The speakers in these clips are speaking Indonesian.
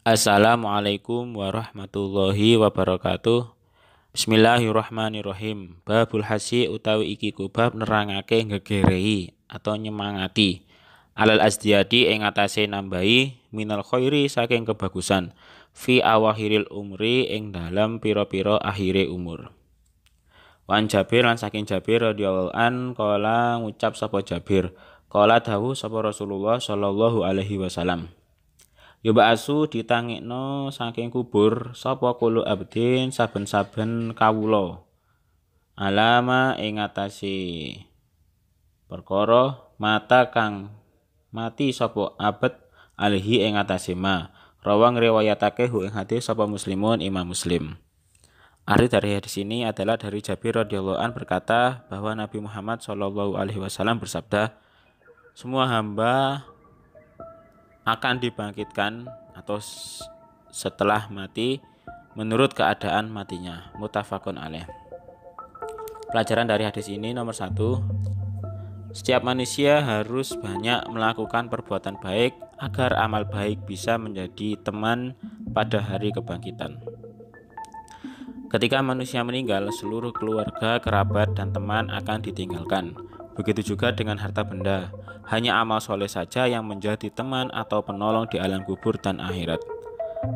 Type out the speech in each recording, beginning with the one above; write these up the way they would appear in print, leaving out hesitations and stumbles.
Assalamualaikum warahmatullahi wabarakatuh. Bismillahirrahmanirrahim. Babul hasi utawi iki kubab nerangake ngegerehi atau nyemangati alal asdiyadi ing atase nambahi minal khairi saking kebagusan fi awahiril umri ing dalam pira-pira akhire umur. Wan Jabir lan saking Jabir radhiyallahu an kala ngucap sapa Jabir kala dawuh sapa Rasulullah sallallahu alaihi wasallam. Yoba asu ditangikno saking kubur sapa kulo abdin saben-saben kawula alama ing atase perkara mata kang mati sapa abad alhi ing atase ma rawang riwayatake hu ing hadis sapa muslimun Imam Muslim. Arti dari hadis ini adalah dari Jabir radhiyallahu an berkata bahwa Nabi Muhammad sallallahu alaihi wasallam bersabda, semua hamba akan dibangkitkan atau setelah mati menurut keadaan matinya. Muttafaqun alaih. Pelajaran dari hadis ini nomor 1, setiap manusia harus banyak melakukan perbuatan baik agar amal baik bisa menjadi teman pada hari kebangkitan. Ketika manusia meninggal, seluruh keluarga, kerabat, dan teman akan ditinggalkan. Begitu juga dengan harta benda. Hanya amal soleh saja yang menjadi teman atau penolong di alam kubur dan akhirat.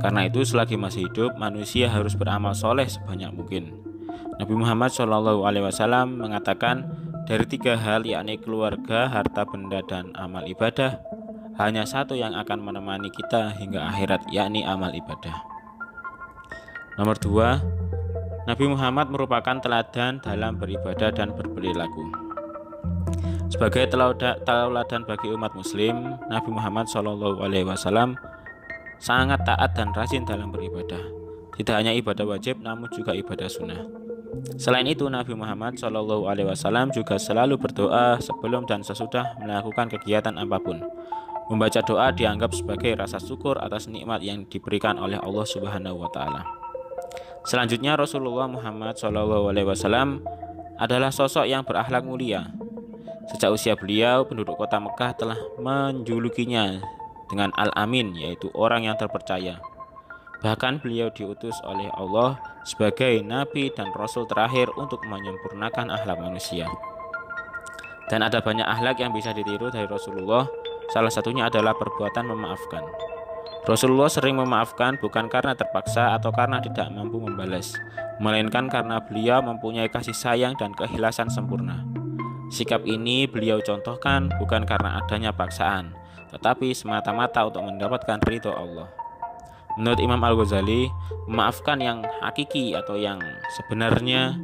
Karena itu selagi masih hidup, manusia harus beramal soleh sebanyak mungkin. Nabi Muhammad SAW mengatakan, dari 3 hal yakni keluarga, harta benda, dan amal ibadah, hanya satu yang akan menemani kita hingga akhirat, yakni amal ibadah. Nomor 2, Nabi Muhammad merupakan teladan dalam beribadah dan berperilaku. Sebagai teladan bagi umat muslim, Nabi Muhammad SAW sangat taat dan rajin dalam beribadah. Tidak hanya ibadah wajib, namun juga ibadah sunnah. Selain itu, Nabi Muhammad SAW juga selalu berdoa sebelum dan sesudah melakukan kegiatan apapun. Membaca doa dianggap sebagai rasa syukur atas nikmat yang diberikan oleh Allah Subhanahu wa Ta'ala. Selanjutnya, Rasulullah Muhammad SAW adalah sosok yang berakhlak mulia. Sejak usia beliau, penduduk kota Mekah telah menjulukinya dengan Al-Amin, yaitu orang yang terpercaya. Bahkan beliau diutus oleh Allah sebagai Nabi dan Rasul terakhir untuk menyempurnakan akhlak manusia. Dan ada banyak akhlak yang bisa ditiru dari Rasulullah, salah satunya adalah perbuatan memaafkan. Rasulullah sering memaafkan bukan karena terpaksa atau karena tidak mampu membalas, melainkan karena beliau mempunyai kasih sayang dan keikhlasan sempurna. Sikap ini beliau contohkan bukan karena adanya paksaan, tetapi semata-mata untuk mendapatkan ridho Allah. Menurut Imam Al-Ghazali, memaafkan yang hakiki atau yang sebenarnya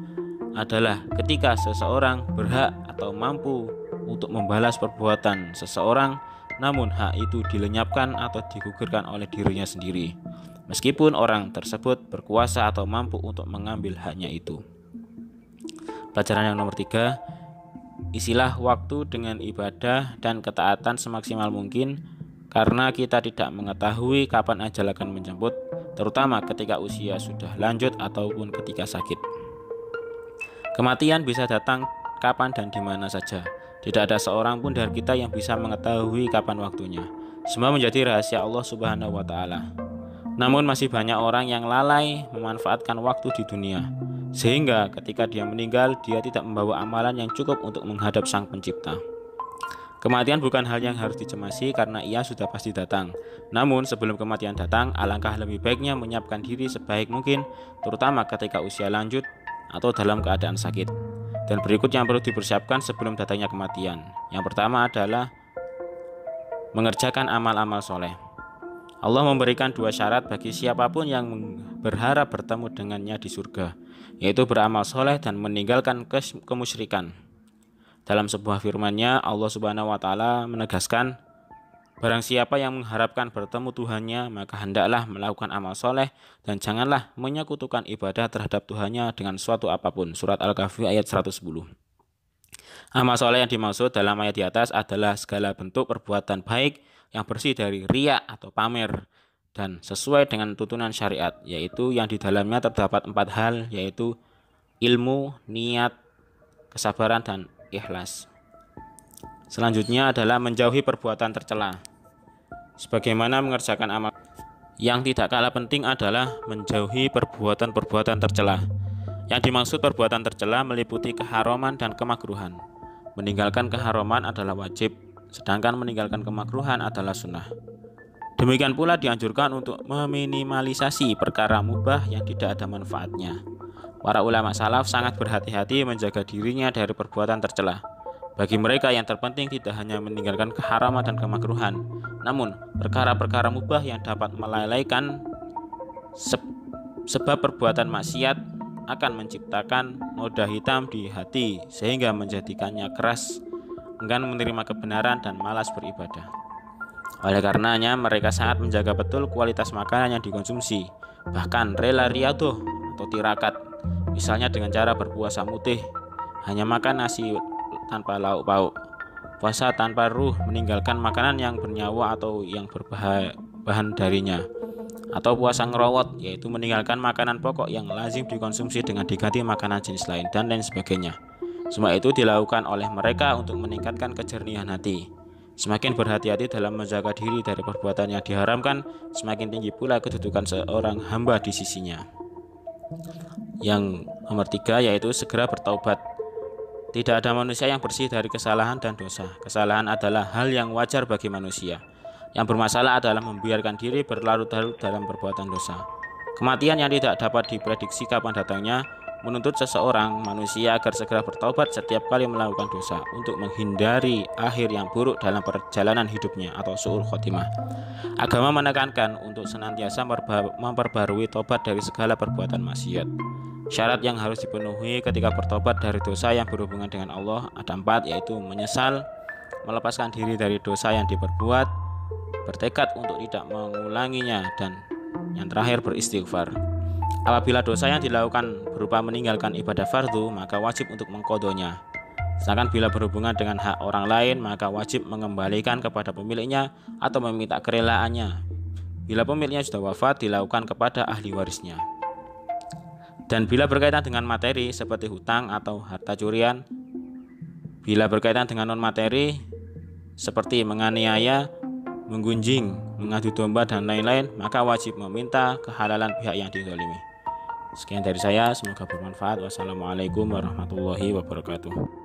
adalah ketika seseorang berhak atau mampu untuk membalas perbuatan seseorang, namun hak itu dilenyapkan atau digugurkan oleh dirinya sendiri, meskipun orang tersebut berkuasa atau mampu untuk mengambil haknya itu. Pelajaran yang nomor 3, isilah waktu dengan ibadah dan ketaatan semaksimal mungkin, karena kita tidak mengetahui kapan ajal akan menjemput, terutama ketika usia sudah lanjut ataupun ketika sakit. Kematian bisa datang kapan dan di mana saja. Tidak ada seorang pun dari kita yang bisa mengetahui kapan waktunya. Semua menjadi rahasia Allah Subhanahu wa Ta'ala. Namun masih banyak orang yang lalai memanfaatkan waktu di dunia, sehingga ketika dia meninggal, dia tidak membawa amalan yang cukup untuk menghadap Sang Pencipta. Kematian bukan hal yang harus dicemasi karena ia sudah pasti datang. Namun sebelum kematian datang, alangkah lebih baiknya menyiapkan diri sebaik mungkin, terutama ketika usia lanjut atau dalam keadaan sakit. Dan berikut yang perlu dipersiapkan sebelum datangnya kematian. Yang pertama adalah mengerjakan amal-amal soleh. Allah memberikan 2 syarat bagi siapapun yang berharap bertemu dengannya di surga, yaitu beramal soleh dan meninggalkan kemusyrikan. Dalam sebuah firman-Nya, Allah Subhanahu wa Ta'ala menegaskan, barang siapa yang mengharapkan bertemu Tuhannya, maka hendaklah melakukan amal soleh dan janganlah menyekutukan ibadah terhadap Tuhannya dengan suatu apapun. Surat Al-Kahfi ayat 110. Amal soleh yang dimaksud dalam ayat di atas adalah segala bentuk perbuatan baik yang bersih dari riya atau pamer dan sesuai dengan tuntunan syariat, yaitu yang di dalamnya terdapat 4 hal, yaitu ilmu, niat, kesabaran, dan ikhlas. Selanjutnya adalah menjauhi perbuatan tercela, sebagaimana mengerjakan amal Yang tidak kalah penting adalah menjauhi perbuatan-perbuatan tercela. Yang dimaksud perbuatan tercela meliputi keharaman dan kemakruhan. Meninggalkan keharaman adalah wajib, sedangkan meninggalkan kemakruhan adalah sunnah. Demikian pula dianjurkan untuk meminimalisasi perkara mubah yang tidak ada manfaatnya. Para ulama salaf sangat berhati-hati menjaga dirinya dari perbuatan tercela. Bagi mereka yang terpenting tidak hanya meninggalkan keharaman dan kemakruhan, namun perkara-perkara mubah yang dapat melalaikan sebab perbuatan maksiat akan menciptakan noda hitam di hati sehingga menjadikannya keras, enggan menerima kebenaran dan malas beribadah. Oleh karenanya mereka sangat menjaga betul kualitas makanan yang dikonsumsi, bahkan rela riyadhah atau tirakat, misalnya dengan cara berpuasa mutih, hanya makan nasi tanpa lauk pauk, puasa tanpa ruh, meninggalkan makanan yang bernyawa atau yang berbahan darinya, atau puasa ngerawat, yaitu meninggalkan makanan pokok yang lazim dikonsumsi dengan diganti makanan jenis lain, dan lain sebagainya. Semua itu dilakukan oleh mereka untuk meningkatkan kejernihan hati. Semakin berhati-hati dalam menjaga diri dari perbuatan yang diharamkan, semakin tinggi pula kedudukan seorang hamba di sisinya. Yang nomor 3 yaitu segera bertaubat. Tidak ada manusia yang bersih dari kesalahan dan dosa. Kesalahan adalah hal yang wajar bagi manusia. Yang bermasalah adalah membiarkan diri berlarut-larut dalam perbuatan dosa. Kematian yang tidak dapat diprediksi kapan datangnya menuntut seseorang manusia agar segera bertaubat setiap kali melakukan dosa untuk menghindari akhir yang buruk dalam perjalanan hidupnya atau su'ul khotimah. Agama menekankan untuk senantiasa memperbarui tobat dari segala perbuatan maksiat. Syarat yang harus dipenuhi ketika bertobat dari dosa yang berhubungan dengan Allah ada 4, yaitu menyesal, melepaskan diri dari dosa yang diperbuat, bertekad untuk tidak mengulanginya, dan yang terakhir beristighfar. Apabila dosa yang dilakukan berupa meninggalkan ibadah fardu, maka wajib untuk mengqadhonya. Sedangkan bila berhubungan dengan hak orang lain, maka wajib mengembalikan kepada pemiliknya atau meminta kerelaannya. Bila pemiliknya sudah wafat, dilakukan kepada ahli warisnya. Dan bila berkaitan dengan materi seperti hutang atau harta curian, bila berkaitan dengan non-materi seperti menganiaya, menggunjing, mengadu domba, dan lain-lain, maka wajib meminta kehalalan pihak yang dizalimi. Sekian dari saya, semoga bermanfaat. Wassalamualaikum warahmatullahi wabarakatuh.